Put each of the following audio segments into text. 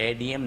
ADM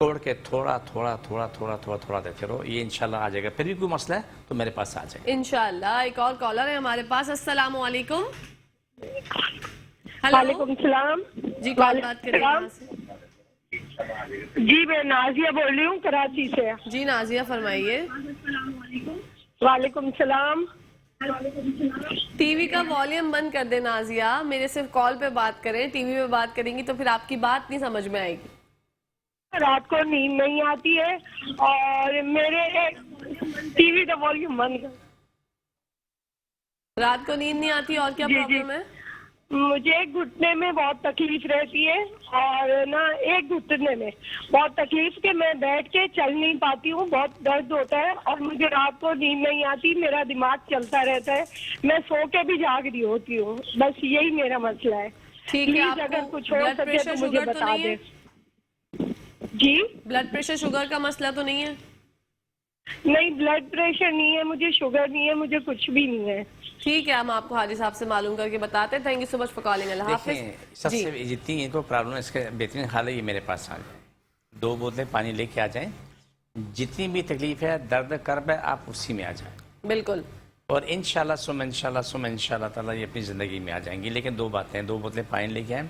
توڑ کے تھوڑا تھوڑا تھوڑا تھوڑا تھوڑا تھوڑا دیتے رہو, یہ انشاءاللہ آ جائے گا. پھر بھی کوئی مسئلہ ہے تو میرے پاس آ جائے. انشاءاللہ. ایک اور کالر ہے ہمارے پاس. السلام علیکم. ہیلو. وعلیکم السلام. جی کون بات کر رہے ہیں کہاں سے؟ جی میں نازیہ بول رہی ہوں کراچی سے. جی نازیہ فرمائیے. وعلیکم السلام. ٹی وی کا والیوم بند کر دیں نازیہ, میرے صرف کال پہ بات کریں, ٹی وی پہ بات کریں گی تو پھر آپ کی بات نہیں سمجھ میں آئے گی. رات کو نیند نہیں آتی ہے اور میرے ٹی وی کا والیوم بند کر. رات کو نیند نہیں آتی اور کیا جی, جی. پرابلم ہے؟ مجھے گھٹنے میں بہت تکلیف رہتی ہے اور نا ایک گھٹنے میں بہت تکلیف کہ میں بیٹھ کے چل نہیں پاتی ہوں, بہت درد ہوتا ہے اور مجھے رات کو نیند نہیں آتی, میرا دماغ چلتا رہتا ہے, میں سو کے بھی جاگ رہی ہوتی ہوں. بس یہی میرا مسئلہ ہے. ٹھیک ہے. پلیز آپ اگر کو کچھ ہو بلڈ سکے پریشر تو مجھے شوگر تو بتا نہیں دیں. ہے؟ جی بلڈ پریشر شوگر کا مسئلہ تو نہیں ہے؟ نہیں, بلڈ پریشر نہیں ہے مجھے, شوگر نہیں ہے مجھے, کچھ بھی نہیں ہے. ٹھیک ہے, ہم آپ کو حاجی صاحب سے معلوم کر کے بتاتے ہیں. Thank you so much for calling. اللہ دیکھیں حافظ. سب سے جتنی ان کو پرابلم ہے اس کا بہترین حال ہے یہ میرے پاس آ جائیں, 2 بوتلیں پانی لے کے آ جائیں, جتنی بھی تکلیف ہے درد کرب ہے آپ اسی میں آ جائیں, بالکل. اور انشاءاللہ ثم انشاءاللہ تعالی یہ اپنی زندگی میں آ جائیں گی. لیکن 2 باتیں, 2 بوتلیں پانی لے کے آئیں,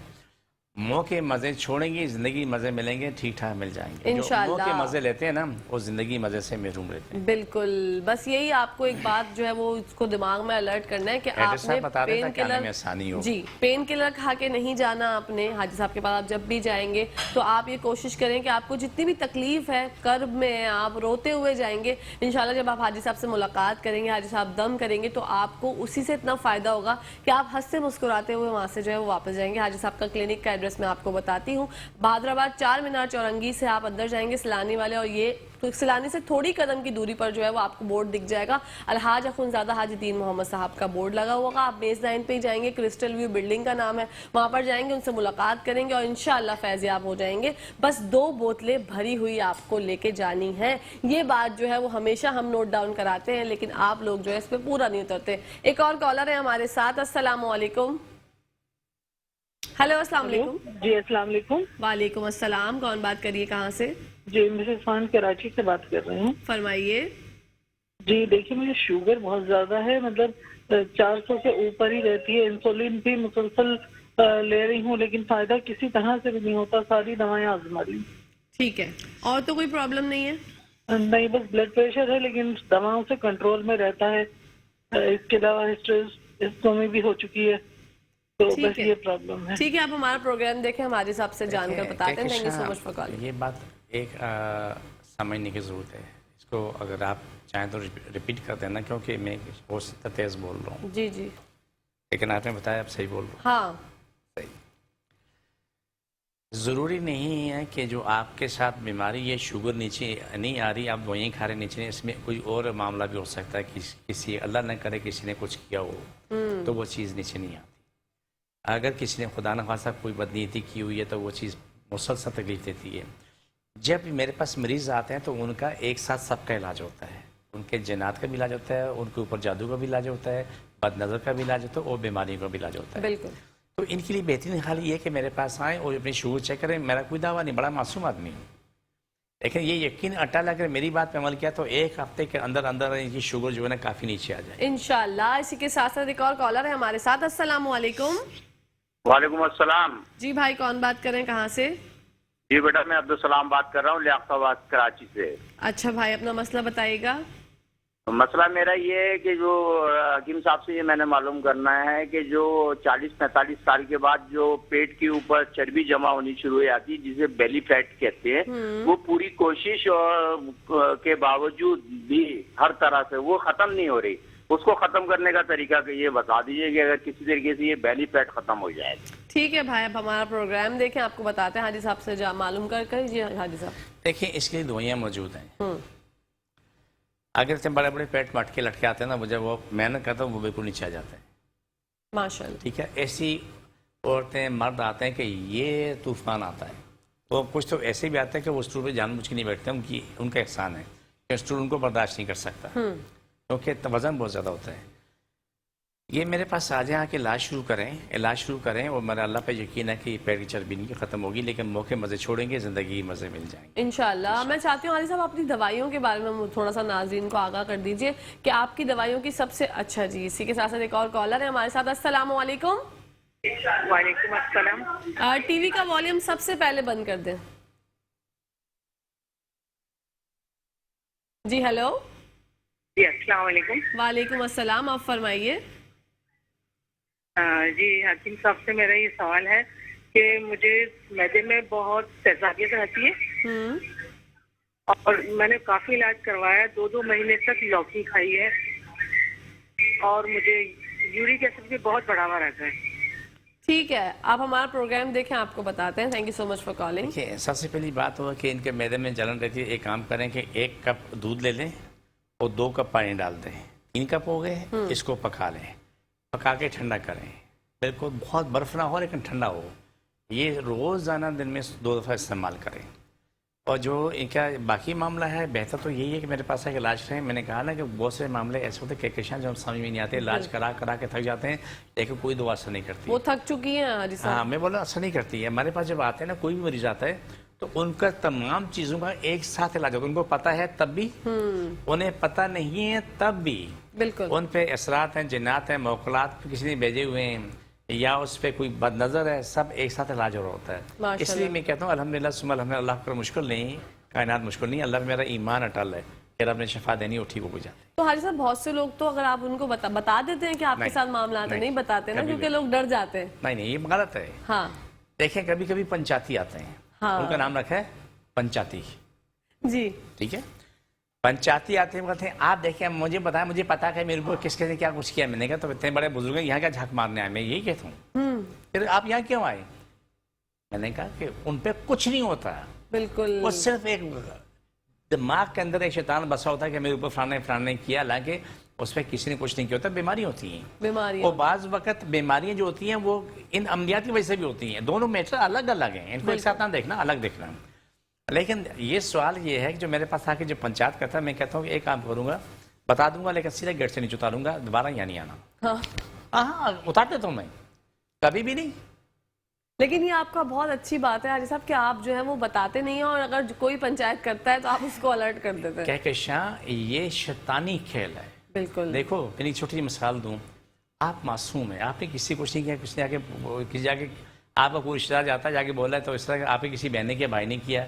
منہ کے مزے چھوڑیں گی, زندگی مزے ملیں گے, ٹھیک ٹھاک مل جائیں گے. جو انشاءاللہ. منہ کے مزے لیتے ہیں نا وہ زندگی مزے سے محروم رہتے ہیں. بالکل. بس یہی آپ کو ایک بات جو ہے وہ اس کو دماغ میں الرٹ کرنا ہے کہ ایڈریس آپ نے بتا دیں پین تاکہ آنے کلر, میں آسانی ہو. جی پین کلر کھا کے نہیں جانا آپ نے. حاجی صاحب کے پاس آپ جب بھی جائیں گے تو آپ یہ کوشش کریں کہ آپ کو جتنی بھی تکلیف ہے, کرب میں ہیں, آپ روتے ہوئے جائیں گے. انشاءاللہ جب آپ حاجی صاحب سے ملاقات کریں گے, حاجی صاحب دم کریں گے تو آپ کو اسی سے اتنا فائدہ ہوگا کہ آپ ہنستے مسکراتے ہوئے وہاں سے جو ہے وہ واپس جائیں گے. حاجی صاحب کا کلینک کا ایڈریس میں آپ کو بتاتی ہوں. بہادر آباد 4 مینار چورنگی سے آپ اندر جائیں گے سیلانی والے, اور یہ سیلانی سے تھوڑی قدم کی دوری پر جو ہے وہ آپ کو بورڈ دکھ جائے گا, الحاج اخونزادہ حاجی دین محمد صاحب کا بورڈ لگا ہوگا. آپ بیس 9 پہ ہی جائیں گے, کرسٹل ویو بلڈنگ کا نام ہے, وہاں پر جائیں گے, ان سے ملاقات کریں گے اور انشاءاللہ فیضیاب ہو جائیں گے. بس 2 بوتلیں بھری ہوئی آپ کو لے کے جانی ہیں. یہ بات جو ہے وہ ہمیشہ ہم نوٹ ڈاؤن کراتے ہیں لیکن آپ لوگ جو ہے اس پہ پورا نہیں اترتے. ایک اور کالر ہے ہمارے ساتھ. السلام علیکم. ہیلو, السلام علیکم. جی السلام علیکم. وعلیکم السلام. کون بات کریے کہاں سے؟ جی مسز خان کراچی سے بات کر رہی ہوں. فرمائیے. جی دیکھیے مجھے شوگر بہت زیادہ ہے, مطلب 400 سے اوپر ہی رہتی ہے. انسولین بھی مسلسل لے رہی ہوں لیکن فائدہ کسی طرح سے بھی نہیں ہوتا, ساری دوائیں آزما لی. ٹھیک ہے, اور تو کوئی پرابلم نہیں ہے؟ نہیں, بس بلڈ پریشر ہے لیکن دواؤں سے کنٹرول میں رہتا ہے. اس کے علاوہ اسٹریس میں بھی ہو چکی ہے, تو بس یہ پرابلم ہے. ٹھیک ہے, آپ ہمارا پروگرام دیکھیں, ہمارے حساب سے جان کر بتاتے ہیں. Thank you so much for calling. یہ بات ایک سمجھنے کی ضرورت ہے, اس کو اگر آپ چاہیں تو ریپیٹ کر دینا کیونکہ میں ہو سکتا تیز بول رہا ہوں. جی جی, لیکن آپ نے بتایا آپ صحیح بول رہا ہوں. ہاں صحیح. ضروری نہیں ہے کہ جو آپ کے ساتھ بیماری یہ شوگر نیچے نہیں آ رہی, آپ دوائیں کھا رہے نیچے نہیں, اس میں کوئی اور معاملہ بھی ہو سکتا ہے کہ کسی اللہ نہ کرے کسی نے کچھ کیا ہو تو وہ چیز نیچے نہیں آتی. اگر کسی نے خدا نخواستہ کوئی بدنیتی کی ہوئی ہے تو وہ چیز مسلسل تکلیف دیتی ہے. جب میرے پاس مریض آتے ہیں تو ان کا ایک ساتھ سب کا علاج ہوتا ہے. ان کے جنات کا بھی علاج ہوتا ہے, ان کے اوپر جادو کا بھی علاج ہوتا ہے, بد نظر کا بھی علاج ہوتا ہے, اور بیماریوں کا بھی علاج ہوتا ہے. بالکل. تو ان کے لیے بہترین حال یہ ہے کہ میرے پاس آئیں اور اپنی شوگر چیک کریں. میرا کوئی دعویٰ نہیں, بڑا معصوم آدمی ہوں, لیکن یہ یقین اٹا لگ کر میری بات پہ عمل کیا تو 1 ہفتے کے اندر اندر ان کی شوگر جو ہے نا کافی نیچے آ جائے انشاءاللہ. اسی کے ساتھ ساتھ ایک اور کالر ہے ہمارے ساتھ. السلام علیکم. وعلیکم السلام. جی بھائی, کون بات کریں کہاں سے؟ جی بیٹا میں عبدالسلام بات کر رہا ہوں لیاقت آباد کراچی سے. اچھا بھائی, اپنا مسئلہ بتائیے گا. مسئلہ میرا یہ ہے کہ جو حکیم صاحب سے یہ میں نے معلوم کرنا ہے کہ جو 40-45 سال کے بعد جو پیٹ کے اوپر چربی جمع ہونی شروع ہو جاتی ہے جسے بیلی فیٹ کہتے ہیں, وہ پوری کوشش کے باوجود بھی ہر طرح سے وہ ختم نہیں ہو رہی. اس کو ختم کرنے کا طریقہ کہ یہ بتا دیجیے کہ اگر کسی طریقے سے یہ بیلی فیٹ ختم ہو جائے. ٹھیک ہے بھائی, اب ہمارا پروگرام دیکھیں, آپ کو بتاتے ہیں. حاجی صاحب سے معلوم کر جی حاجی صاحب. دیکھیں اس کے لیے دوائیاں موجود ہیں. اگر سے بڑے بڑے پیٹ مٹکے لٹکے آتے ہیں نا, مجھے وہ محنت کرتا ہوں وہ بالکل نیچے آ جاتے ہیں. ماشاءاللہ. ٹھیک ہے, ایسی عورتیں مرد آتے ہیں کہ یہ طوفان آتا ہے. تو کچھ تو ایسے بھی آتے ہیں کہ وہ اسٹول پہ جان بوجھ کے نہیں بیٹھتے, ان کا احسان ہے کہ اسٹول ان کو برداشت نہیں کر سکتا کیونکہ وزن بہت زیادہ ہوتا ہے. یہ میرے پاس آ جائیں کہ علاج شروع کریں اور میرا اللہ پہ یقین ہے کہ پیٹ کی چربی نہیں ختم ہوگی، لیکن موقع مزے چھوڑیں گے زندگی مزے مل جائیں گے انشاءاللہ. میں چاہتی ہوں عالی صاحب اپنی دوائیوں کے بارے میں تھوڑا سا ناظرین کو آگاہ کر دیجئے کہ آپ کی دوائیوں کی سب سے اچھا. جی اسی کے ساتھ ساتھ ایک اور کالر ہے ہمارے ساتھ. السلام علیکم. وعلیکم السلام. ٹی وی کا والیوم سب سے پہلے بند کر دیں. جی ہیلو. جی السلام علیکم. وعلیکم السلام. آپ فرمائیے. جی حکیم صاحب سے میرا یہ سوال ہے کہ مجھے معدے میں بہت تیزابیت رہتی ہے اور میں نے کافی علاج کروایا، 2 مہینے تک لوکی کھائی ہے اور مجھے یورک ایسڈ بھی بہت بڑھاوا رہتا ہے. ٹھیک ہے، آپ ہمارا پروگرام دیکھیں، آپ کو بتاتے ہیں. Thank you so much for calling. دیکھیے سب سے پہلی بات ہوا کہ ان کے معدے میں جلن رہتی ہے. ایک کام کریں کہ 1 کپ دودھ لے لیں اور 2 کپ پانی ڈال دیں. 3 کپ ہو گئے. اس کو پکا لیں، پکا کے ٹھنڈا کریں. بالکل بہت برف نہ ہو لیکن ٹھنڈا ہو. یہ روزانہ دن میں 2 دفعہ استعمال کریں. اور جو ان کا باقی معاملہ ہے بہتر تو یہی ہے کہ میرے پاس ایک علاج ہے. میں نے کہا نا کہ بہت سے معاملے ایسے ہوتے ہیں کہکشاں جو ہم سمجھ میں نہیں آتے، علاج کرا کے تھک جاتے ہیں لیکن کوئی دوا اثر نہیں کرتی. وہ تھک چکی ہیں حاجی صاحب. ہاں میں بولا اثر نہیں کرتی ہے. ہمارے پاس جب آتے ہیں نا کوئی بھی مریض آتا ہے تو ان کا تمام چیزوں کا ایک ساتھ علاج ہوتا ہے. ان کو پتہ ہے تب بھی، انہیں پتہ نہیں ہے تب بھی. بالکل. ان پہ اثرات ہیں، جنات ہیں، موکلات کسی نے بھیجے ہوئے ہیں یا اس پہ کوئی بد نظر ہے، سب ایک ساتھ علاج ہو رہا ہوتا ہے. اس لیے میں کہتا ہوں الحمدللہ ثم الحمدللہ. اللہ پر مشکل نہیں، کائنات مشکل نہیں. اللہ پہ میرا ایمان اٹل ہے کہ رب نے شفا دینی، وہ ٹھیک ہو جاتے. تو حاجی صاحب بہت سے لوگ تو اگر آپ ان کو بتا دیتے ہیں کہ آپ کے ساتھ معاملات ہیں، نہیں بتاتے نا کیونکہ لوگ ڈر جاتے ہیں. نہیں یہ غلط ہے. ہاں دیکھیں کبھی کبھی پنچاتی آتے ہیں، ان کا نام رکھا ہے پنچاتی. جی ٹھیک ہے، پنچاتی آتے ہیں کہتے ہیں آپ دیکھیں مجھے بتائیں، مجھے پتا کہ میرے اوپر کس نے کیا کچھ کیا. میں نے کہا تو اتنے بڑے بزرگ ہیں یہاں کا جھک مارنے آئے. میں یہی کہتا ہوں پھر آپ یہاں کیوں آئے؟ میں نے کہا کہ ان پہ کچھ نہیں ہوتا. بالکل. وہ صرف ایک دماغ کے اندر ایک شیطان بسا ہوتا ہے کہ میرے اوپر فلانا نے کیا، حالانکہ اس پہ کسی نے کچھ نہیں کیا ہوتا. بیماری ہوتی ہیں، بیماری. اور بعض وقت بیماریاں جو ہوتی ہیں وہ ان عملیات کی وجہ سے بھی ہوتی ہیں. دونوں میٹر الگ الگ ہیں، ان کو ایک ساتھ نہ دیکھنا، الگ دیکھنا. لیکن یہ سوال یہ ہے کہ جو میرے پاس آ کے جو پنچایت کرتا ہے میں کہتا ہوں کہ ایک کام کروں گا، بتا دوں گا لیکن سیدھے گیٹ سے نہیں اتاروں گا، دوبارہ یہاں نہیں آنا. ہاں اتار دیتا ہوں میں، کبھی بھی نہیں. لیکن یہ آپ کا بہت اچھی بات ہے حاجی صاحب کہ آپ جو ہے وہ بتاتے نہیں ہیں، اور اگر کوئی پنچایت کرتا ہے تو آپ اس کو الرٹ کر دیتے ہیں. کہکشاں یہ شیطانی کھیل ہے. بالکل. دیکھو میں ایک چھوٹی سی مثال دوں. آپ معصوم ہیں، آپ نے کسی کچھ نہیں کیا، کسی نے آ کے کسی جا کے آپ کا کوئی رشتہ دار جاتا ہے جا کے بولا ہے تو اس طرح آپ کے کسی بہن نے کیا، بھائی نے کیا،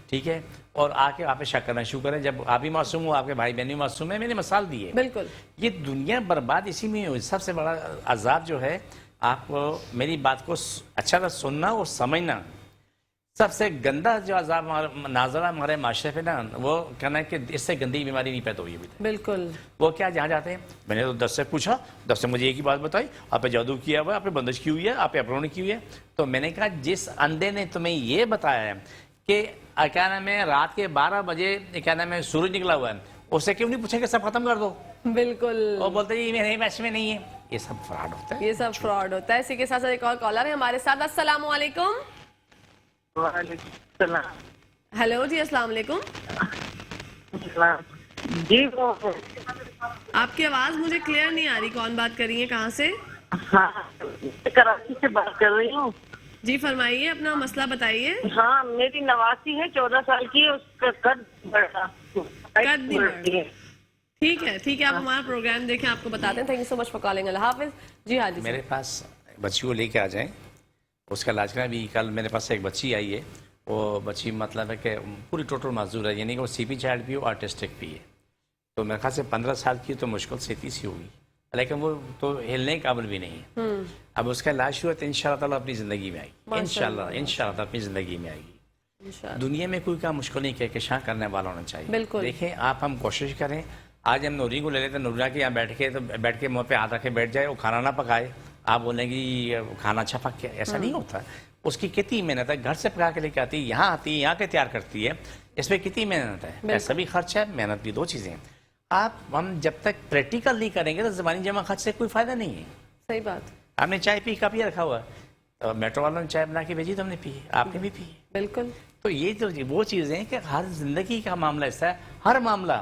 ٹھیک ہے، اور آ کے آپ پہ شک کرنا شروع کریں. جب آپ بھی معصوم ہو، آپ کے بھائی بہن بھی معصوم ہے. میں نے مثال دی ہے. بالکل. یہ دنیا برباد اسی میں ہوئی. سب سے بڑا عذاب جو ہے، آپ کو میری بات کو اچھا طرح سننا اور سمجھنا. سب سے گندا جو عذاب نازلہ ہمارے معاشرے پہ نا، وہ کہنا ہے کہ اس سے گندی بیماری نہیں پیدا ہوئی ابھی تک. بالکل. وہ کیا جہاں جاتے ہیں، میں نے تو 10 سے پوچھا، 10 سے مجھے ایک ہی بات بتائی، آپ پہ جادو کیا ہوا ہے، آپ پہ بندش کی ہوئی ہے، آپ پہ اپرونے کی ہوئی ہے. تو میں نے کہا جس اندھے نے تمہیں یہ بتایا ہے کہ کیا نام ہے رات کے 12 بجے کیا نام ہے سورج نکلا ہوا ہے، اس سے کیوں نہیں پوچھیں کہ سب ختم کر دو؟ بالکل. اور بولتے ہیں میرے پیسے میں نہیں ہے. یہ سب فراڈ ہوتا ہے. یہ سب فراڈ ہوتا ہے. اسی کے ساتھ ساتھ ایک اور کالر ہے ہمارے ساتھ. السلام علیکم. وعلیکم السلام. ہیلو جی السلام علیکم. جی آپ کی آواز مجھے کلیئر نہیں آ رہی. کون بات کر رہی ہیں، کہاں سے؟ ہاں کراچی سے بات کر رہی ہوں. جی فرمائیے، اپنا مسئلہ بتائیے. ہاں میری نواسی ہے، 14 سال کی، اس کا قد بڑھا. قد نہیں بڑھا. ٹھیک ہے ٹھیک ہے، آپ ہمارا پروگرام دیکھیں، آپ کو بتاتے ہیں. Thank you so much for calling. اللہ حافظ. جی ہاں جی. میرے پاس بچی کو لے کے آ جائیں، اس کا علاج کرنا. بھی کل میرے پاس ایک بچی آئی ہے، وہ بچی مطلب ہے کہ پوری ٹوٹل معذور ہے، یعنی کہ وہ سی پی چائلڈ بھی ہو، آرٹسٹک بھی ہے. تو میرے خیال سے 15 سال کی تو مشکل سے 30 ہوگی، لیکن وہ تو ہلنے قابل بھی نہیں ہے. اب اس کا علاج شروع ہے تو ان شاء اللہ تعالیٰ اپنی زندگی میں آئے گی. ان شاء اللہ اپنی زندگی میں آئے گی. دنیا میں کوئی کام مشکل نہیں کہکشاں کرنے والا ہونا چاہیے. بالکل. دیکھیں آپ، ہم کوشش کریں. آج ہم نوری کو لے لیتے ہیں، نورا کے یہاں بیٹھ کے منہ پہ ہاتھ رکھ کے بیٹھ جائے، وہ کھانا نہ پکائے، آپ بولیں گی کھانا اچھا پک گیا. ایسا نہیں ہوتا. اس کی کتنی محنت ہے، گھر سے پکا کے لے کے آتی ہے، یہاں آتی ہے، یہاں کے تیار کرتی ہے. اس میں کتنی محنت ہے. پیسہ بھی خرچ ہے، محنت بھی، 2 چیزیں. ہم جب تک پریکٹیکل نہیں کریں گے تو زبانی جمع خرچ سے کوئی فائدہ نہیں ہے. صحیح بات. آپ نے چائے پی، کپ یہ رکھا ہوا ہے، میٹرو والوں نے چائے بنا کے بھیجی تو ہم نے پی، آپ نے بھی پی. بالکل. تو یہ تو وہ چیزیں ہیں کہ ہر زندگی کا معاملہ ایسا ہے، ہر معاملہ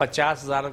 50,000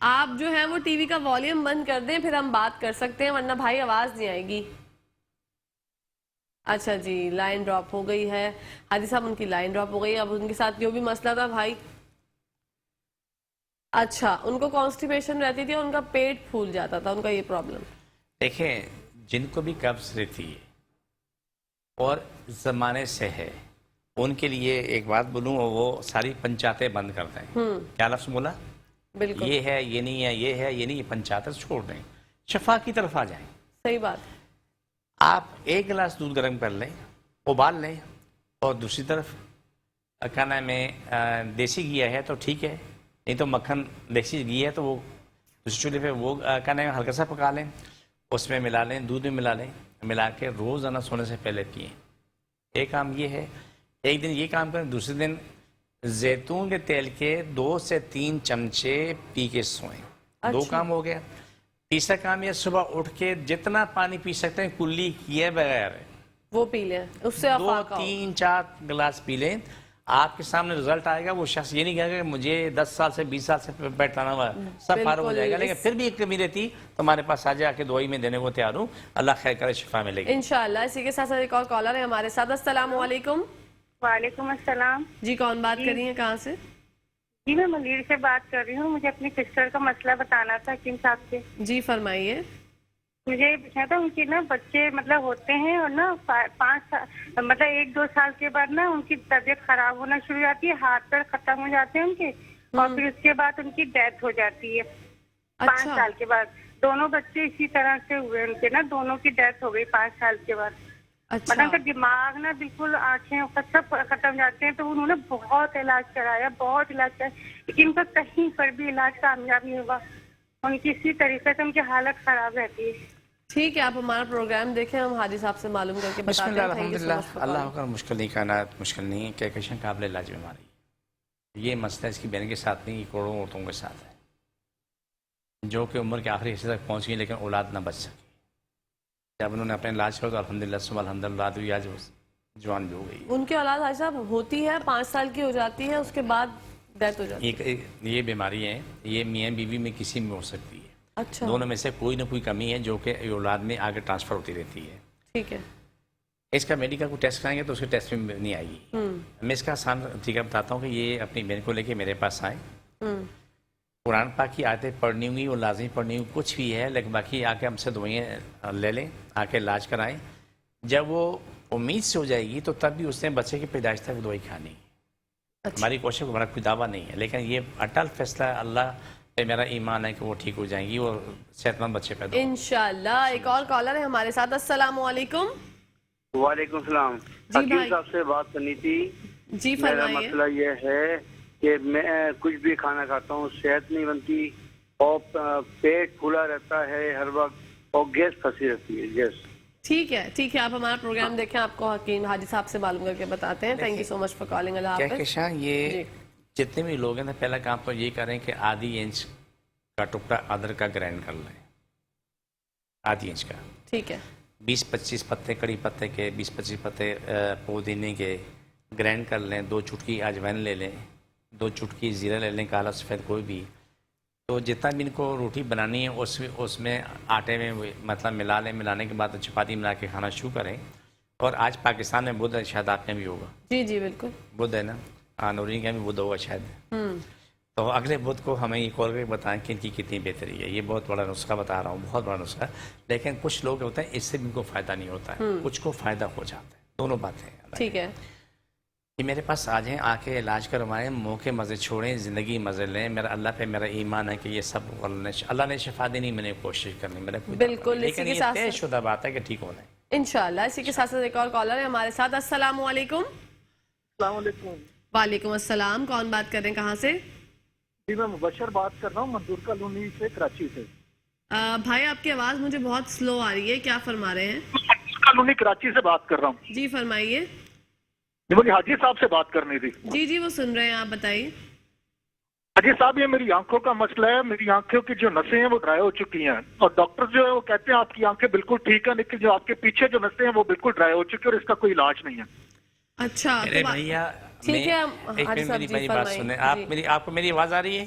آپ جو ہے وہ ٹی وی کا والیوم بند کر دیں، پھر ہم بات کر سکتے ہیں، ورنہ بھائی آواز نہیں آئے گی۔ اچھا جی، لائن ڈراپ ہو گئی ہے حادی صاحب، ان کی لائن ڈراپ ہو گئی۔ اب ان کے ساتھ جو بھی مسئلہ تھا بھائی، اچھا ان کو کانسٹیپیشن رہتی تھی اور ان کا پیٹ پھول جاتا تھا، ان کا یہ پرابلم۔ دیکھیں جن کو بھی قبض رہتی ہے اور زمانے سے ہے، ان کے لیے ایک بات بولوں، وہ ساری پنچاتیں بند کر دیں۔ کیا لفظ بولا؟ بالکل یہ ہے، یہ نہیں ہے، یہ ہے، یہ نہیں، یہ پنچاتیں چھوڑ دیں، شفا کی طرف آ جائیں۔ صحیح بات۔ آپ ایک گلاس دودھ گرم کر لیں، ابال لیں، اور دوسری طرف کیا نام ہے دیسی گھی ہے تو ٹھیک ہے، نہیں تو مکھن دیسی گھی ہے تو وہ دوسری چولہے پہ وہ کیا نام ہے ہلکا سا پکا لیں، اس میں ملا لیں، دودھ میں ملا لیں، ملا کے روزانہ سونے سے پہلے پئیں۔ ایک کام یہ ہے، ایک دن یہ کام کریں، دوسرے دن زیتون کے تیل کے 2 سے 3 چمچے پی کے سوئیں۔ دو کام ہو گیا۔ تیسرا کام یہ صبح اٹھ کے جتنا پانی پی سکتے ہیں کلی کیے بغیر وہ پی لیں، اس سے 2 3 4 گلاس پی لیں، آپ کے سامنے رزلٹ آئے گا۔ وہ شخص یہ نہیں کہے گا کہ مجھے 10 سال سے 20 سال سے پیٹ لانا ہوا، سب فارغ ہو جائے گا، لیکن پھر بھی ایک کمی رہتی تو ہمارے پاس آ جا کے دوائی میں دینے کو تیار ہوں۔ اللہ خیر کرے، شفا ملے گی انشاءاللہ۔ اسی کے ساتھ ایک اور کالر ہے ہمارے ساتھ۔ السلام علیکم۔ وعلیکم السلام جی کون بات کر رہی ہیں، کہاں سے؟ جی میں ملیر سے بات کر رہی ہوں، مجھے اپنی سسٹر کا مسئلہ بتانا تھا حکیم صاحب سے۔ جی فرمائیے۔ مجھے یہ پوچھنا تھا، ان کے نا بچے مطلب ہوتے ہیں اور نا 5 سال مطلب 1-2 سال کے بعد نا ان کی طبیعت خراب ہونا شروع ہو جاتی ہے، ہاتھ پیر ختم ہو جاتے ہیں ان کے، اور پھر اس کے بعد ان کی ڈیتھ ہو جاتی ہے 5 سال کے بعد۔ دونوں بچے اسی طرح سے ہوئے، ان کے نا دونوں کی ڈیتھ ہو گئی 5 سال کے بعد۔ مطلب کہ دماغ نا بالکل، آنکھیں سب ختم جاتے ہیں، تو انہوں نے بہت علاج کرایا، بہت علاج کرایا، لیکن ان کا کہیں پر بھی علاج کامیاب نہیں ہوا، ان کی اسی طریقے سے ان کی حالت خراب رہتی ہے۔ ٹھیک ہے، آپ ہمارا پروگرام دیکھیں، ہم حاجی صاحب سے معلوم کر کے بسم بتاتے اللہ ہیں۔ الحمدللہ، اللہ کا مشکل نہیں، کائنات مشکل نہیں ہے، کہکشاں قابل علاج بیماری ہے۔ یہ مسئلہ اس کی بہن کے ساتھ نہیں، یہ کروڑوں عورتوں کے ساتھ ہے جو کہ عمر کے آخری حصے تک پہنچ گئی لیکن اولاد نہ بچ سکی۔ جب انہوں نے اپنے علاج کیا تو الحمدللہ صبح الحمدللہ ہوئی، آج جوان بھی ہو گئی۔ ان کی اولاد حاجی صاحب ہوتی ہے 5 سال کی ہو جاتی ہے، اس کے بعد ڈیتھ ہو جاتی ہے۔ یہ بیماری ہے، یہ میاں بیوی میں کسی میں ہو سکتی ہے، اچھا دونوں میں سے کوئی نہ کوئی کمی ہے جو کہ اولاد میں آگے ٹرانسفر ہوتی رہتی ہے۔ ٹھیک ہے، اس کا میڈیکل کو ٹیسٹ کرائیں گے تو اس کے ٹیسٹ میں نہیں آئے گی۔ میں اس کا آسان طریقہ بتاتا ہوں کہ یہ اپنی بہن کو لے کے میرے پاس آئیں، قرآن پاک کی آیتیں پڑھنی ہوں گی، وہ لازمی پڑھنی ہوں، کچھ بھی ہے، لیکن باقی آ کے ہم سے دوائیں لے لیں، آ کے علاج کرائیں۔ جب وہ امید سے ہو جائے گی تو تب بھی اس نے بچے کی پیدائش تک دوائی کھانی ہے۔ ہماری کوشش کو ہمارا کوئی دعویٰ نہیں ہے، لیکن یہ اٹل فیصلہ اللہ پہ میرا ایمان ہے کہ وہ ٹھیک ہو جائیں گی اور صحت مند بچے پیدا ہوں گے انشاءاللہ۔ ایک اور کالر ہے ہمارے ساتھ۔ السلام علیکم۔ وعلیکم السلام، جی حکیم بھائی۔ صاحب سے بات کرنی تھی۔ جی میرا فرمائیے۔ مسئلہ یہ ہے کہ میں کچھ بھی کھانا کھاتا ہوں، صحت نہیں بنتی، اور پیٹ پھولا رہتا ہے ہر وقت، اور گیس پھنسی رہتی ہے، گیس۔ ٹھیک ہے ٹھیک ہے، آپ ہمارا پروگرام دیکھیں، آپ کو حکیم حاجی صاحب سے معلوم کر کے بتاتے ہیں۔ Thank you so much for calling. اللہ حافظ۔ کہکشاں یہ جتنے بھی لوگ ہیں پہلا کام تو یہ کریں کہ آدھی انچ کا ٹکڑا ادرک کا گرائنڈ کر لیں، آدھی انچ کا، ٹھیک ہے۔ 20-25 پتے کڑی پتے کے، 20-25 پتے پودینے کے گرائنڈ کر لیں، 2 چٹکی اجوائن لے لیں، 2 چٹکی زیرہ لے لیں، کالا سفید کوئی بھی۔ تو جتنا بھی ان کو روٹی بنانی ہے اس میں آٹے میں مطلب ملا لیں، ملانے کے بعد چپاتی ملا کے کھانا شروع کریں۔ اور آج پاکستان میں بدھ ہے، شاید آپ میں بھی ہوگا۔ جی جی بالکل، بدھ ہے نا، نورین کا بھی بدھ ہوگا شاید۔ تو اگلے بدھ کو ہمیں یہ کال کر کے بتائیں کہ ان کی کتنی بہتری ہے۔ یہ بہت بڑا نسخہ بتا رہا ہوں، بہت بڑا نسخہ، لیکن کچھ لوگ ہوتے ہیں اس سے بھی ان کو فائدہ نہیں ہوتا ہے، کچھ کو فائدہ ہو جاتا ہے، دونوں باتیں ہیں۔ ٹھیک ہے، یہ میرے پاس آ جائیں، آ کے علاج کروائیں، منہ کے مزے چھوڑیں، زندگی مزے لیں۔ میرا اللہ پہ میرا ایمان ہے کہ یہ سب اللہ نے شفا دینی، میں نے کوشش کرنی، میں نے بالکل، لیکن یہ طے شدہ بات ہے کہ ٹھیک ہونا ہے انشاءاللہ۔ اسی کے ساتھ ایک اور کالر ہے ہمارے ساتھ۔ السلام علیکم۔ السلام علیکم وعلیکم السلام، کون بات کر رہے ہیں، کہاں سے؟ جی میں مبشر بات کر رہا ہوں، منظور کالونی سے، کراچی سے۔ بھائی آپ کی آواز مجھے بہت سلو آ رہی ہے، کیا فرما رہے ہیں؟ منظور کالونی کراچی سے بات کر رہا ہوں جی فرمائیے۔ مجھے حاجی صاحب سے بات کرنی تھی۔ جی جی وہ سن رہے ہیں، آپ بتائیے۔ حاجی صاحب یہ میری آنکھوں کا مسئلہ ہے، میری آنکھوں کی جو نسیں ہیں وہ ڈرائی ہو چکی ہیں، اور ڈاکٹر جو ہے وہ کہتے ہیں آپ کی آنکھیں بالکل ٹھیک ہیں، لیکن جو آپ کے پیچھے جو نسیں ہیں وہ بالکل ڈرائی ہو چکی ہیں اور اس کا کوئی علاج نہیں ہے۔ اچھا بھیا، ٹھیک ہے، ایک منٹ میری بات سنیں، آپ کو میری آواز آ رہی ہے؟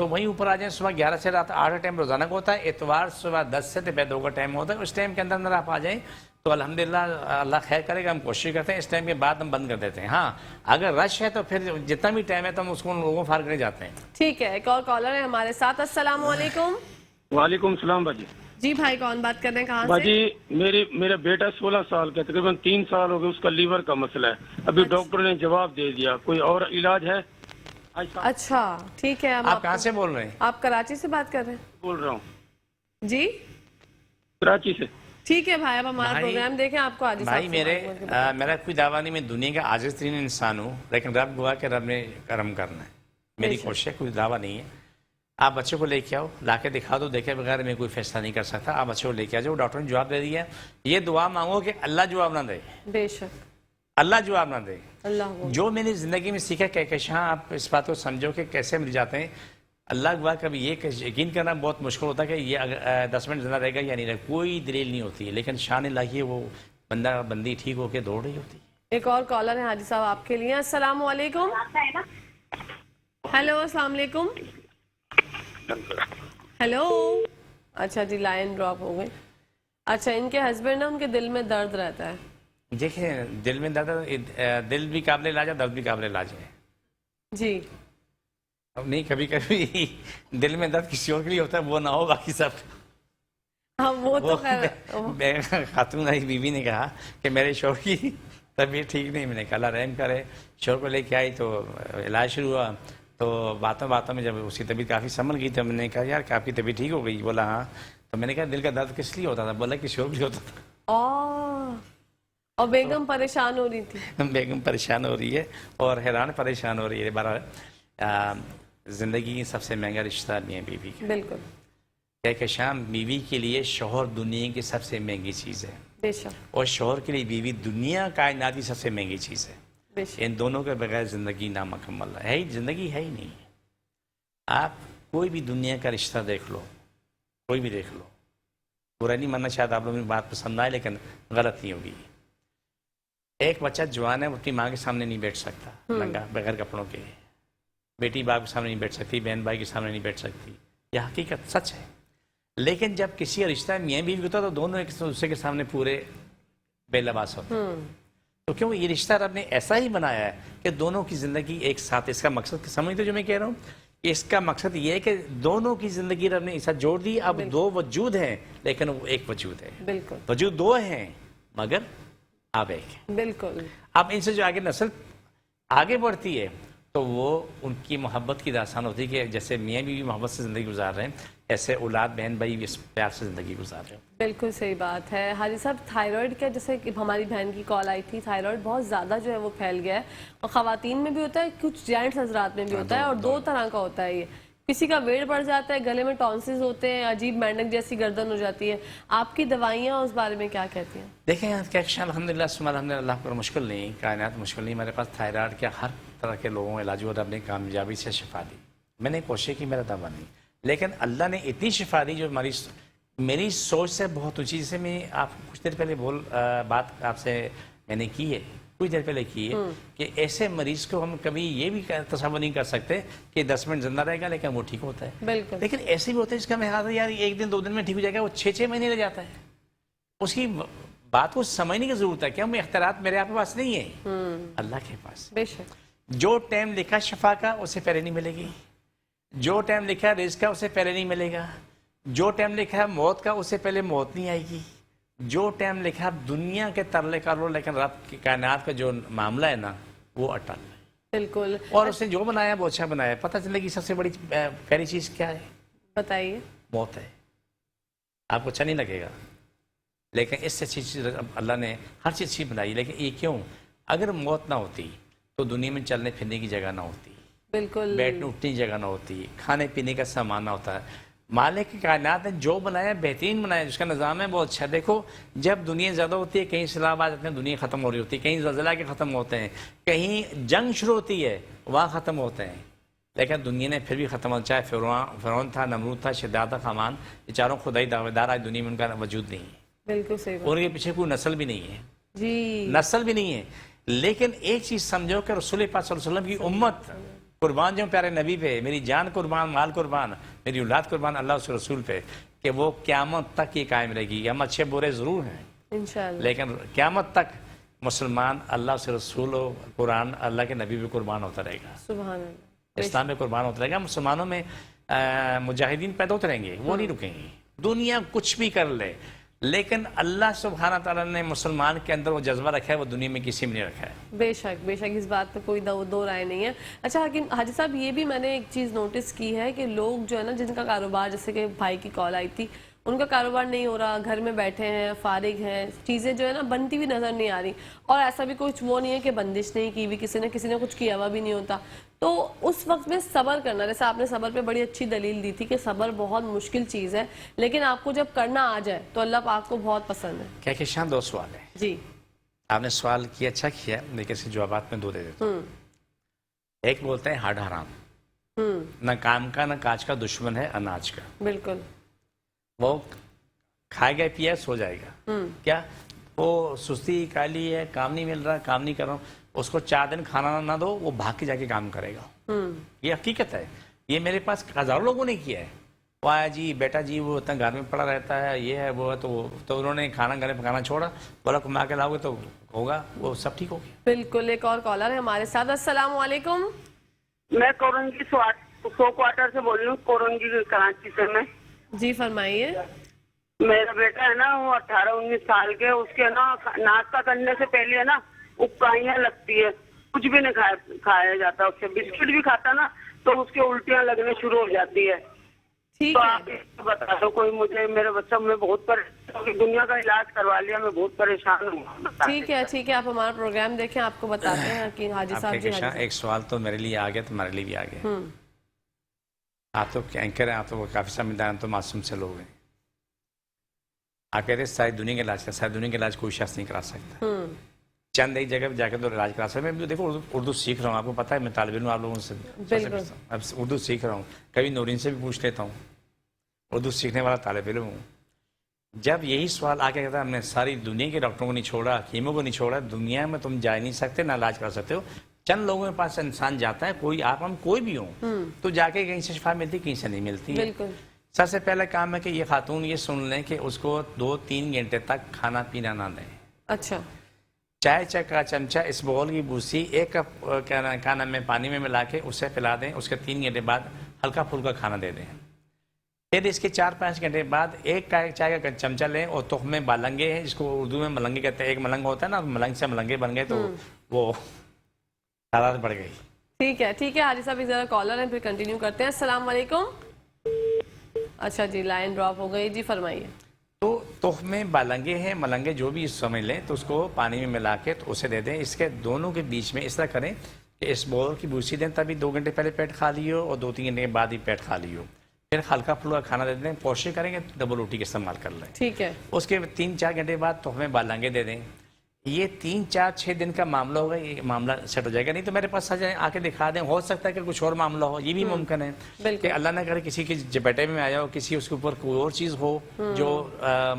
تو وہیں اوپر آ جائیں. صبح 11 سے رات 8 کا ٹائم روزانہ کا ہوتا ہے. اتوار صبح 10 سے دوپہر 2 کا ٹائم ہوتا ہے. اس ٹائم کے اندر آپ آ جائیں تو الحمدللہ اللہ خیر کرے گا. ہم کوشش کرتے ہیں اس ٹائم کے بعد ہم بند کر دیتے ہیں. ہاں اگر رش ہے تو پھر جتنا بھی ٹائم ہے تو ہم اس کو ان لوگوں فار کرنے جاتے ہیں. ٹھیک ہے, ایک اور کالر ہے ہمارے ساتھ. السلام علیکم. وعلیکم السلام باجی. جی بھائی, کون بات کر رہے ہیں, کہاں سے؟ باجی میرا بیٹا 16 سال کا, تقریباً 3 سال ہو گئے, اس کا لیور کا مسئلہ ہے. ابھی ڈاکٹر نے جواب دے دیا, کوئی اور علاج ہے؟ اچھا ٹھیک ہے. آپ کہاں سے بول رہے ہیں؟ آپ کراچی سے بات کر رہے ہیں؟ بول رہا ہوں جی کراچی سے. ٹھیک ہے بھائی, اب ہمارا پروگرام دیکھیں. آپ کو حاجی بھائی صاحب میرا کوئی دعویٰ نہیں, میں دنیا کا عاجز ترین انسان ہوں, لیکن رب گواہ کہ رب نے کرم کرنا ہے. میری کوشش ہے, کوئی دعویٰ نہیں ہے. آپ بچے کو لے کے آؤ, لا کے دکھا دو, دیکھے بغیر میں کوئی فیصلہ نہیں کر سکتا. آپ بچے کو لے کے آ جاؤ, ڈاکٹر نے جواب دے دیا. یہ دعا مانگو کہ اللہ جواب نہ دے, بے شک اللہ جواب نہ دے. اللہ جو میں نے زندگی میں سیکھا کہکشاں, آپ اس بات کو سمجھو کہ کیسے مل جاتے ہیں. اللہ گواہ کبھی یہ یقین کرنا بہت مشکل ہوتا ہے کہ یہ 10 منٹ زندہ رہے گا یا نہیں رہے گا, کوئی دلیل نہیں ہوتی ہے. لیکن شان اللہ ہے, وہ بندہ بندی ٹھیک ہو کے دوڑ رہی ہوتی ہے. ایک اور کالر ہے حاجی صاحب آپ کے لیے. السلام علیکم. ہیلو, السلام علیکم. ہیلو. اچھا جی, لائن ڈراپ ہو گئی. اچھا, ان کے ہسبینڈ نا, ان کے دل میں درد رہتا ہے. دیکھیں دل میں درد, دل بھی قابل علاج ہے, درد بھی قابل علاج ہے. جی اب نہیں, کبھی کبھی دل میں درد کسی اور کے لیے ہوتا ہے, وہ نہ ہو باقی سب. ہاں وہ تو خیر. خاتون آئی بیوی نے کہا کہ میرے شوہر کی طبیعت ٹھیک نہیں. میں نے کہا اللہ رحم کرے. شوہر کو لے کے آئی تو علاج شروع ہوا. تو باتوں میں جب اس کی طبیعت کافی سنبھل گئی تو میں نے کہا یار کہ آپ کی طبیعت ٹھیک ہو گئی؟ بولا ہاں. تو میں نے کہا دل کا درد کس لیے ہوتا تھا؟ بولا کہ شوہر بھی ہوتا تھا. اور بیگم پریشان ہو رہی تھی. بیگم پریشان ہو رہی ہے اور حیران پریشان ہو رہی ہے. بہرحال زندگی کی سب سے مہنگا رشتہ میاں بیوی کا. بالکل. کہکشاں بیوی کے لیے شوہر دنیا کی سب سے مہنگی چیز ہے, بے شک, اور شوہر کے لیے بیوی دنیا کائنات کی سب سے مہنگی چیز ہے. بے شک. ان دونوں کے بغیر زندگی نامکمل ہے ہی, زندگی ہے ہی نہیں. آپ کوئی بھی دنیا کا رشتہ دیکھ لو, کوئی بھی دیکھ لو, برا نہیں ماننا, شاید آپ لوگوں کو بات پسند آئے لیکن غلط نہیں ہوگی. ایک بچہ جوان ہے, وہ اپنی ماں کے سامنے نہیں بیٹھ سکتا ننگا بغیر کپڑوں کے. بیٹی باپ کے سامنے نہیں بیٹھ سکتی, بہن بھائی کے سامنے نہیں بیٹھ سکتی. یہ حقیقت سچ ہے. لیکن جب کسی رشتہ میاں بیوی ہوتا ہے تو دونوں ایک دوسرے کے سامنے پورے بے لباس ہوتے ہیں. تو کیوں یہ رشتہ رب نے ایسا ہی بنایا ہے کہ دونوں کی زندگی ایک ساتھ. اس کا مقصد سمجھتے جو میں کہہ رہا ہوں, اس کا مقصد یہ ہے کہ دونوں کی زندگی رب نے ایسا جوڑ دی. اب دو وجود ہیں لیکن وہ ایک وجود ہے. بالکل. وجود دو ہیں مگر اب ایک ہے. بالکل. اب ان سے جو آگے نسل آگے بڑھتی ہے تو وہ ان کی محبت کی داستان ہوتی ہے کہ جیسے میاں بیوی محبت سے زندگی گزار رہے ہیں, ایسے اولاد بہن بھائی بھی اس پیار سے زندگی گزار رہے ہیں. بالکل صحیح بات ہے. حاجی صاحب, تھائرائڈ کا, جیسے کہ ہماری بہن کی کال آئی تھی, تھائرائڈ بہت زیادہ جو ہے وہ پھیل گیا ہے, اور خواتین میں بھی ہوتا ہے, کچھ جینٹس حضرات میں بھی ہوتا ہے, اور 2 طرح کا ہوتا ہے. یہ کسی کا ویٹ بڑھ جاتا ہے, گلے میں ٹونسز ہوتے ہیں, عجیب مینڈک جیسی گردن ہو جاتی ہے. آپ کی دوائیاں اس بارے میں کیا کہتی ہیں؟ دیکھیں کہکشاں الحمدللہ ثم الحمدللہ, اللہ پر مشکل نہیں, کائنات مشکل نہیں. میرے پاس تھائرائڈ کے ہر طرح کے لوگوں کا علاج ہوا, رب نے کامیابی سے شفا دی. میں نے کوشش کی, میرا دعویٰ نہیں, لیکن اللہ نے اتنی شفا دی جو میری سوچ سے بہت اونچی. جیسے میں آپ کچھ دیر پہلے بات آپ سے میں نے کی ہے, کچھ دیر پہلے کی ہے, کہ ایسے مریض کو ہم کبھی یہ بھی تصور نہیں کر سکتے کہ 10 منٹ زندہ رہے گا لیکن وہ ٹھیک ہوتا ہے. بالکل. لیکن ایسے بھی ہوتا ہے جس کا میں یار 1 دن 2 دن میں ٹھیک ہو جائے گا, وہ 6 مہینے لے جاتا ہے. اس کی بات کو سمجھنے کی ضرورت ہے. کیوں میں اختیارات میرے آپ کے پاس نہیں ہے, اللہ کے پاس. بے شک. جو ٹائم لکھا شفا کا اس سے پہلے نہیں ملے گی, جو ٹائم لکھا رزق کا اس سے پہلے نہیں ملے گا, جو ٹائم لکھا موت کا اس سے پہلے موت نہیں آئے گی, جو ٹائم لکھا دنیا کے ترلے کر لو لیکن رب کی کائنات کا جو معاملہ ہے نا وہ اٹل ہے. بالکل. اور اس نے جو بنایا وہ اچھا بنایا. پتہ چلے گی سب سے بڑی پہلی چیز کیا ہے؟ بتائیے. موت ہے. آپ کو اچھا نہیں لگے گا لیکن اس سے اچھی چیز اللہ نے ہر چیز اچھی بنائی. لیکن یہ کیوں؟ اگر موت نہ ہوتی تو دنیا میں چلنے پھرنے کی جگہ نہ ہوتی, بالکل, بیٹھنے اٹھنے کی جگہ نہ ہوتی, کھانے پینے کا سامان نہ ہوتا. مالک کی کائنات نے جو بنایا بہترین بنایا, جس کا نظام ہے بہت اچھا. دیکھو جب دنیا زیادہ ہوتی ہے, کہیں سیلاب آ جاتے ہیں, دنیا ختم ہو رہی ہوتی ہے, کہیں زلزلہ کے ختم ہوتے ہیں, کہیں جنگ شروع ہوتی ہے وہاں ختم ہوتے ہیں. لیکن دنیا نے پھر بھی ختم ہوتا. چاہے فرعون تھا, نمرود تھا, شداد تھا, حامان, یہ چاروں خدائی دعوے دار آج دنیا میں ان کا وجود نہیں ہے. بالکل صحیح. اور ان کے پیچھے کوئی نسل بھی نہیں ہے. جی, نسل بھی نہیں ہے. لیکن ایک چیز سمجھو کہ رسول پاک صلی اللہ علیہ وسلم کی امت قربان جو پیارے نبی پہ، میری جان قربان، مال قربان، میری اولاد قربان اللہ اس رسول پہ، کہ وہ قیامت تک یہ قائم رہے گی. ہم اچھے برے ضرور ہیں انشاءاللہ، لیکن قیامت تک مسلمان اللہ سے رسول و قرآن اللہ کے نبی پہ قربان ہوتا رہے گا، سبحان اللہ. اسلام میں قربان ہوتا رہے گا. مسلمانوں میں مجاہدین پیدا ہوتے رہیں گے، وہ نہیں رکیں گے. دنیا کچھ بھی کر لے لیکن اللہ سبحانہ تعالیٰ نے مسلمان کے اندر وہ جذبہ رکھا ہے، وہ دنیا میں کسی میں نہیں رکھا ہے. بے شک بے شک، اس بات پہ کوئی دو رائے نہیں ہے. اچھا حاجی صاحب، یہ بھی میں نے ایک چیز نوٹس کی ہے کہ لوگ جو ہے نا، جن کا کاروبار، جیسے کہ بھائی کی کال آئی تھی، ان کا کاروبار نہیں ہو رہا، گھر میں بیٹھے ہیں، فارغ ہیں، چیزیں جو ہے نا بنتی بھی نظر نہیں آ رہی، اور ایسا بھی کچھ وہ نہیں ہے کہ بندش نہیں کی ہوئی، کسی نے کچھ کیا ہوا بھی نہیں ہوتا. تو اس وقت میں صبر کرنا، جیسے آپ نے صبر پہ بڑی اچھی دلیل دی تھی کہ صبر بہت مشکل چیز ہے، لیکن آپ کو جب کرنا آ جائے تو اللہ پاک کو بہت پسند ہے. کیا کہ شان 2 سوال ہے. جی آپ نے سوال کیا، اچھا کیا، لیکن اس کے جوابات میں 2 دے دیتا ہوں. ایک بولتے ہیں ہڈ حرام، نہ کام کا نہ کاج کا دشمن ہے اناج کا. بالکل. وہ کھائے گا پیا سو جائے گا. کیا وہ سستی کالی ہے، کام نہیں مل رہا، کام نہیں کر رہا ہوں، اس کو 4 دن کھانا نہ دو، وہ بھاگ کے جا کے کام کرے گا. یہ حقیقت ہے. یہ میرے پاس ہزاروں لوگوں نے کیا ہے. وہ آیا جی بیٹا جی وہ اتنا گھر میں پڑا رہتا ہے، یہ ہے وہ ہے، تو انہوں نے کھانا گھر میں پکانا چھوڑا، بولا کما کے لاؤ گے تو ہوگا، وہ سب ٹھیک ہوگا. بالکل. ایک اور کالر ہے ہمارے ساتھ. السلام علیکم. میں کورنگی 100 کوارٹر سے بول رہی ہوں، کورنگی کراچی سے. میں جی فرمائیے. میرا بیٹا ہے نا، وہ 18-19 سال کے، اس کے نا ناشتہ کرنے سے پہلے ہے نا اکائیاں لگتی ہے، کچھ بھی نہیں کھایا جاتا اس سے. بسکٹ بھی کھاتا نا تو اس کے الٹیاں لگنے شروع ہو جاتی ہے. ٹھیک تو ہے. آپ بتا دو کوئی مجھے، میرے بچہ میں بہت پریشان، دنیا کا علاج کروا لیا، میں بہت پریشان ہوں. ٹھیک ہے ٹھیک ہے، آپ ہمارا پروگرام دیکھیں، آپ کو بتاتے ہیں کہ حاجی آپ صاحب. کے جی ایک سوال تو میرے لیے آ گیا، تمہارے لیے بھی آ گیا. آپ تو اینکر ہیں، آپ تو کافی سمجھدار ہیں، تو معصوم سے لوگ ہیں. آپ کہتے ہیں ساری دنیا کے علاج کا، ساری دنیا کے علاج کوئی شخص نہیں کرا سکتا. چند ایک جگہ پہ جا کے تو علاج کرا سکتا. میں دیکھو اردو سیکھ رہا ہوں، آپ کو پتا ہے میں طالب علم آپ لوگوں سے اب اردو سیکھ رہا ہوں. کبھی نورین سے بھی پوچھ لیتا ہوں، اردو سیکھنے والا طالب علم ہوں. جب یہی سوال آ کے کہتا ہے ہم نے ساری دنیا کے ڈاکٹروں کو نہیں چھوڑا، حکیموں کو نہیں چھوڑا، دنیا میں تم جا نہیں سکتے، نہ علاج کر سکتے ہو. چند لوگوں کے پاس انسان جاتا ہے، کوئی آپ ہم کوئی بھی ہوں تو جا کے کہیں سے شفا ملتی، کہیں سے نہیں ملتی. بالکل. سب سے پہلا کام ہے کہ یہ خاتون یہ سن لیں کہ اس کو 2-3 گھنٹے تک کھانا پینا نہ دیں. اچھا. چائے کا چمچہ اس بغول کی بوسی 1 کپ کیا نام میں پانی میں ملا کے اسے پلا دیں. اس کے 3 گھنٹے بعد ہلکا پھلکا کھانا دے دیں. پھر اس کے 4-5 گھنٹے بعد 1 چائے کا چمچہ لیں اور تخم بالنگے ہیں، جس کو اردو میں ملنگے کہتے ہیں. ایک ملنگ ہوتا ہے نا، ملنگ سے ملنگے بن گئے تو وہ حالات بڑھ گئی. ٹھیک ہے ٹھیک ہے حاجی صاحب، ذرا کالر ہیں، پھر کنٹینیو کرتے ہیں. السلام علیکم. اچھا جی، لائن ڈراپ ہو گئی. جی فرمائیے. تو تخم بالنگے ہیں، ملنگے جو بھی سمجھ لیں، تو اس کو پانی میں ملا کے تو اسے دے دیں. اس کے دونوں کے بیچ میں اس طرح کریں کہ اس بول کی بوسی دیں، تبھی 2 گھنٹے پہلے پیٹ کھا لیو اور 2-3 گھنٹے کے بعد ہی پیٹ کھا لیو. پھر ہلکا پھلکا کھانا دے دیں. پوشے کریں گے ڈبل روٹی کا استعمال کر لیں. ٹھیک ہے. اس کے 3-4 گھنٹے بعد تخم بالنگے دے دیں. یہ 3-4-6 دن کا معاملہ ہوگا، یہ معاملہ سیٹ ہو جائے گا. نہیں تو میرے پاس آ کے دکھا دیں، ہو سکتا ہے کہ کچھ اور معاملہ ہو، یہ بھی ممکن ہے کہ اللہ نہ کرے کسی کے جپیٹے میں آیا ہو، کسی اس کے اوپر کوئی اور چیز ہو جو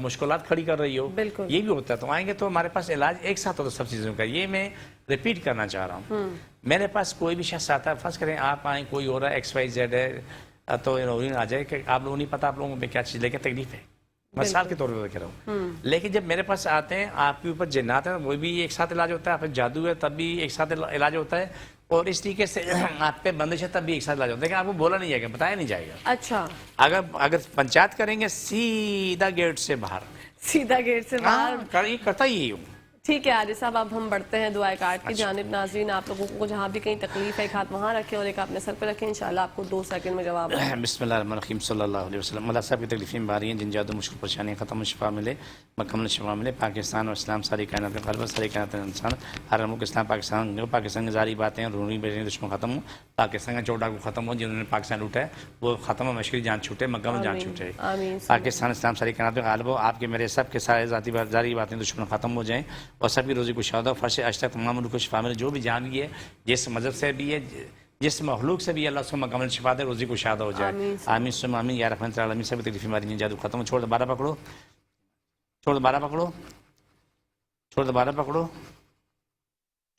مشکلات کھڑی کر رہی ہو. یہ بھی ہوتا ہے. تو آئیں گے تو ہمارے پاس علاج ایک ساتھ ہوتا سب چیزوں کا. یہ میں ریپیٹ کرنا چاہ رہا ہوں. میرے پاس کوئی بھی شخص آتا ہے، فرض کریں آپ آئیں، کوئی اور XYZ ہے، تو نورین آ جائے کہ آپ لوگوں نہیں پتا آپ لوگوں میں کیا چیز لے کے تکلیف ہے، مثال کے طور پہ کہہ رہا ہوں. لیکن جب میرے پاس آتے ہیں، آپ کے اوپر جنات ہیں، وہ بھی ایک ساتھ علاج ہوتا ہے. آپ جادو ہے تب بھی ایک ساتھ علاج ہوتا ہے. اور اس طریقے سے آپ پہ بندش ہے تب بھی ایک ساتھ علاج ہوتا ہے. لیکن آپ کو بولا نہیں جائے گا، بتایا نہیں جائے گا. اچھا. اگر پنچایت کریں گے سیدھا گیٹ سے باہر، سیدھا گیٹ سے باہر کرتا ہی ہوں. ٹھیک ہے حاجی صاحب، اب ہم بڑھتے ہیں دعائے کارڈ کی جانب. ناظرین آپ لوگوں کو جہاں بھی کہیں تکلیف ہے، ایک ہاتھ وہاں رکھیں اور ایک اپنے سر پہ رکھیں، انشاءاللہ آپ کو 2 سیکنڈ میں جواب ہے. بسم اللہ الرحمن الرحیم. صلی اللہ علیہ وسلم. اللہ صاحب کی تکلیفیں باری ہیں، جن جادو مشکل پریشانی ختم، شفا ملے، مکمل شفا ملے. پاکستان اور اسلام ساری کائنات کا قلب، ساری کائنات انسان، ہر ملک اسلام پاکستان کی ساری باتیں رونی بیٹھیں دشمن ختم ہو، پاکستان کا چوٹا کو ختم ہو، جنہوں نے پاکستان لوٹا ہے وہ ختم ہو، مشکل جان چھوٹے، مکمل جان چھوٹے. پاکستان اسلام ساری کائنات کا غالب ہو. آپ کے میرے سب کے سارے ذاتی باتیں دشمن ختم ہو جائیں اور سب کی روزی کو شادہ فرش اشتہ تمام ملک کو شفا ملے. جو بھی جان بھی ہے، جس مذہب سے بھی ہے، جس مخلوق سے بھی اللہ اس کو مکمل شفا دے، روزی کو شادہ ہو جائے. آمین ثم آمین. یا رحمت العالمین. سب تکلیفیں بیماری جادو ختم ہو. چھوڑ دوبارہ پکڑو، چھوڑ دوبارہ پکڑو، چھوڑ دوبارہ پکڑو،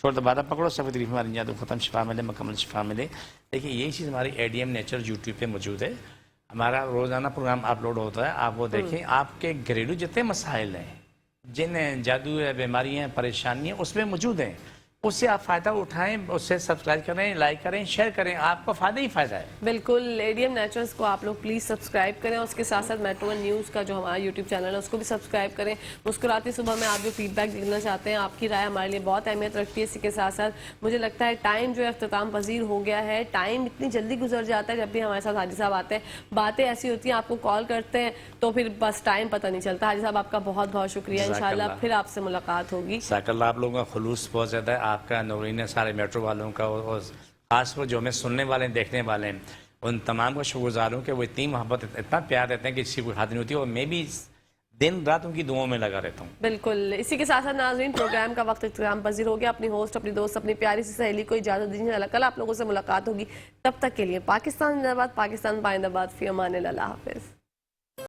چھوڑ دوبارہ پکڑو سفید ریف ہماری جادو ختم شفا ملے مکمل شفا ملے. دیکھیے یہی چیز ہماری ADM نیچر یوٹیوب پہ موجود ہے. ہمارا روزانہ پروگرام اپلوڈ ہوتا ہے, آپ وہ دیکھیں. آپ کے گھریلو جتنے مسائل ہیں, جن جادو ہے, بیماریاں, پریشانیاں اس میں موجود ہیں, اس سے آپ فائدہ اٹھائیں, اس سے سبسکرائب کریں, لائک کریں, شیئر کریں, آپ کو فائدہ ہی فائدہ ہے. بالکل ADM نیچرلز کو آپ لوگ پلیز سبسکرائب کریں, اور اس کے ساتھ ساتھ میٹرو ون نیوز کا جو ہمارا یوٹیوب چینل ہے اس کو بھی سبسکرائب کریں. مسکراتی صبح میں آپ جو فیڈ بیک دینا چاہتے ہیں, آپ کی رائے ہمارے لیے بہت اہمیت رکھتی ہے. اسی کے ساتھ ساتھ مجھے لگتا ہے ٹائم جو ہے اختتام پذیر ہو گیا ہے. ٹائم اتنی جلدی گزر جاتا ہے جب بھی ہمارے ساتھ حاجی صاحب آتے ہیں. باتیں ایسی ہوتی ہیں, آپ کو کال کرتے ہیں تو پھر بس ٹائم پتہ نہیں چلتا. حاجی صاحب آپ کا بہت بہت شکریہ. انشاءاللہ پھر آپ سے ملاقات ہوگی. جزاک اللہ. آپ لوگوں کا خلوص بہت زیادہ ہے, آپ کا نورین سارے میٹرو والوں کا, اور خاص طور جو ہمیں سننے والے ہیں, دیکھنے والے ہیں, ان تمام کا شکر گزار ہوں کہ وہ اتنی محبت, اتنا پیار دیتے ہیں کہ کسی کو حد نہیں ہوتی, اور میں بھی دن رات ان کی دعاؤں میں لگا رہتا ہوں. بالکل. اسی کے ساتھ ساتھ ناظرین پروگرام کا وقت اختتام پذیر ہو گیا. اپنی ہوسٹ, اپنی دوست, اپنی پیاری سی سہیلی کو اجازت دیجیے. اللہ کل آپ لوگوں سے ملاقات ہوگی. تب تک کے لیے پاکستان زندہ باد, پاکستان پائندہ باد. فی امان اللہ. حافظ.